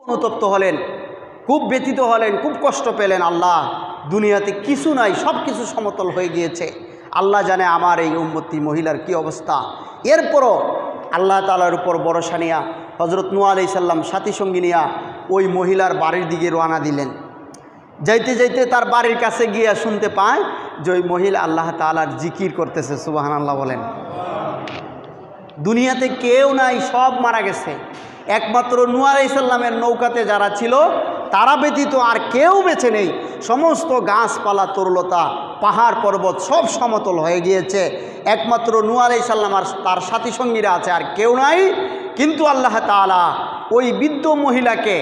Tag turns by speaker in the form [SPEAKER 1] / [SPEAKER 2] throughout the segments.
[SPEAKER 1] অনুতপ্ত হলেন, খুব ব্যথিত হলেন, খুব কষ্ট পেলেন। আল্লাহ, দুনিয়াতে কিছু নাই, সব কিছু সমতল হয়ে গিয়েছে। আল্লাহ জানে আমার এই উম্মতি মহিলার কি অবস্থা। এরপরও আল্লাহ তাআলার উপর ভরসা নিয়া হযরত নূহ আলাইহিস সালাম সাথী সঙ্গী নিয়া ওই মহিলার বাড়ির দিকে রওনা দিলেন। যাইতে যাইতে তার বাড়ির কাছে গিয়ে শুনতে পায় যে ওই মহিলা আল্লাহ তাআলার জিকির করতেছে। সুবহানাল্লাহ বলেন। দুনিয়াতে কেউ নাই, সব মারা গেছে। একমাত্র নূহ আলাইহিস সালামের নৌকাতে যারা ছিল তারা ব্যতীত আর কেউ বেঁচে নেই। সমস্ত গাছপালা, তরুলতা, পাহাড় পর্বত সব সমতল হয়ে গিয়েছে। একমাত্র নূহ আলাইহিস সালাম আর তার সাথী সঙ্গীরা আছে, আর কেউ নাই। কিন্তু আল্লাহ তাআলা ওই বৃদ্ধ মহিলাকে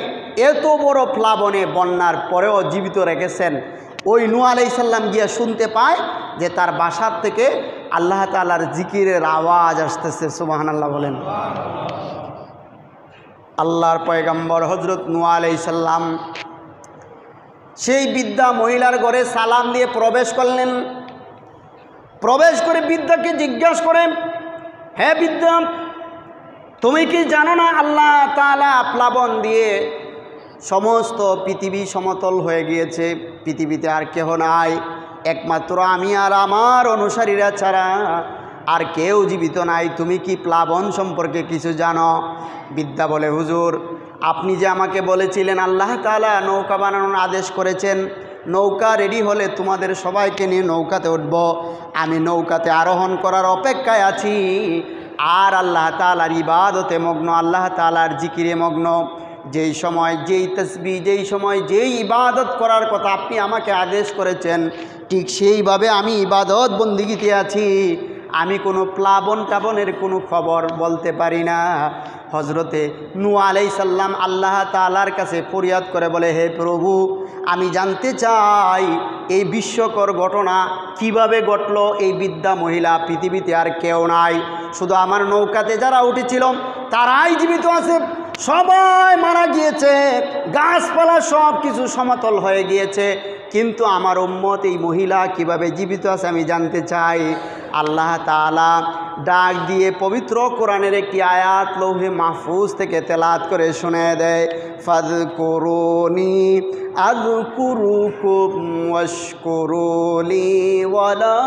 [SPEAKER 1] এত বড় প্লাবনে, বন্যার পরেও জীবিত রেখেছেন। ওই নূহ আলাইহিস সালাম গিয়ে শুনতে পায় যে তার বাসার থেকে আল্লাহ তাআলার জিকিরের আওয়াজ আসতেছে। সুবহানাল্লাহ বলেন। আল্লাহর পয়গম্বর হযরত নূহ আলাইহিস সালাম সেই বৃদ্ধা মহিলার ঘরে সালাম দিয়ে প্রবেশ করলেন। প্রবেশ করে বৃদ্ধাকে জিজ্ঞাসা করেন, হে বৃদ্ধা, তুমি কি জানো না আল্লাহ তাআলা প্লাবন দিয়ে সমস্ত পৃথিবী সমতল হয়ে গিয়েছে, পৃথিবীতে আর কেহ নাই, একমাত্র আমি আর আমার অনুসারীরা ছাড়া আর কেউ জীবিত নাই। তুমি কি প্লাবন সম্পর্কে কিছু জানো? বৃদ্ধা বলে, হুজুর, আপনি যে আমাকে বলেছিলেন আল্লাহ তাআলা নৌকা বানানোর আদেশ করেছেন, নৌকা রেডি হলে তোমাদের সবাইকে নিয়ে নৌকাতে উঠব, আমি নৌকাতে আরোহণ করার অপেক্ষায় আছি আর আল্লাহ তাআলার ইবাদতে মগ্ন, আল্লাহ তাআলার জিকিরে মগ্ন। যেই সময় যেই তাসবিহ, যেই সময় যেই ইবাদত করার কথা আপনি আমাকে আদেশ করেছেন, ঠিক সেইভাবে আমি ইবাদত বন্দিগিতে আছি। আমি কোনো প্লাবন টাবনের কোনো খবর বলতে পারি না। হজরতে নূহ আলাইহিস সালাম আল্লাহ তাআলার কাছে ফরিয়াদ করে বলে, হে প্রভু, আমি জানতে চাই এই বিস্ময়কর ঘটনা কিভাবে ঘটলো। এই বৃদ্ধা মহিলা, পৃথিবীতে আর কেউ নাই, শুধু আমার নৌকাতে যারা উঠেছিল তারাই জীবিত আছে, সবাই মারা গিয়েছে, গাছপালা সব কিছু সমতল হয়ে গিয়েছে, কিন্তু আমার উম্মত এই মহিলা কিভাবে জীবিত আছে আমি জানতে চাই। আল্লাহ তাআলা ডাক দিয়ে পবিত্র কোরআনের একটি আয়াত লৌহে মাহফুজ থেকে তেলাওয়াত করে শুনিয়ে দেয়, ফাযকুরুনি আযকুরুকুম ওয়াশকুরুলি ওয়ালা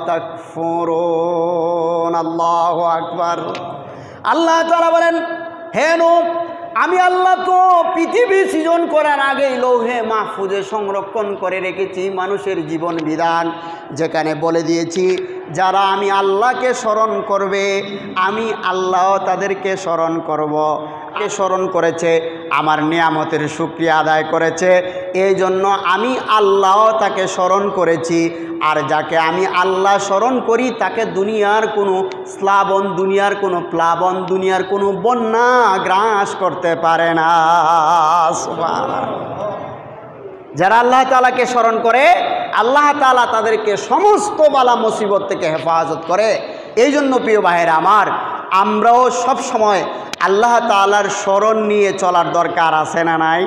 [SPEAKER 1] তাকফুরুন। আল্লাহু আকবার। আল্লাহ তাআলা বলেন, হে নূহ, আমি আল্লাহ তো পৃথিবী সৃজন করার আগেই লৌহে মাহফুজে সংরক্ষণ করে রেখেছি মানুষের জীবন বিধান, যেখানে বলে দিয়েছি যারা আমি আল্লাহকে স্মরণ করবে আমি আল্লাহ তাদেরকে স্মরণ করব। স্মরণ করেছে, আমার নিয়ামতের শুকরিয়া আদায় করেছে, এই জন্য আমি আল্লাহ তাকে স্মরণ করেছি। আর যাকে আমি আল্লাহ স্মরণ করি তাকে দুনিয়ার কোনো স্লাবন, দুনিয়ার কোনো প্লাবন, দুনিয়ার কোনো বন্যা গ্রাস করতে পারে না। যারা আল্লাহ তাআলাকে স্মরণ করে আল্লাহ তাআলা তাদেরকে সমস্ত বালা মুসিবত থেকে হেফাজত করে। এই জন্য প্রিয় ভাইয়েরা আমার, আমরাও সব সময় আল্লাহ তাআলার স্মরণ নিয়ে চলার দরকার আছে না নাই?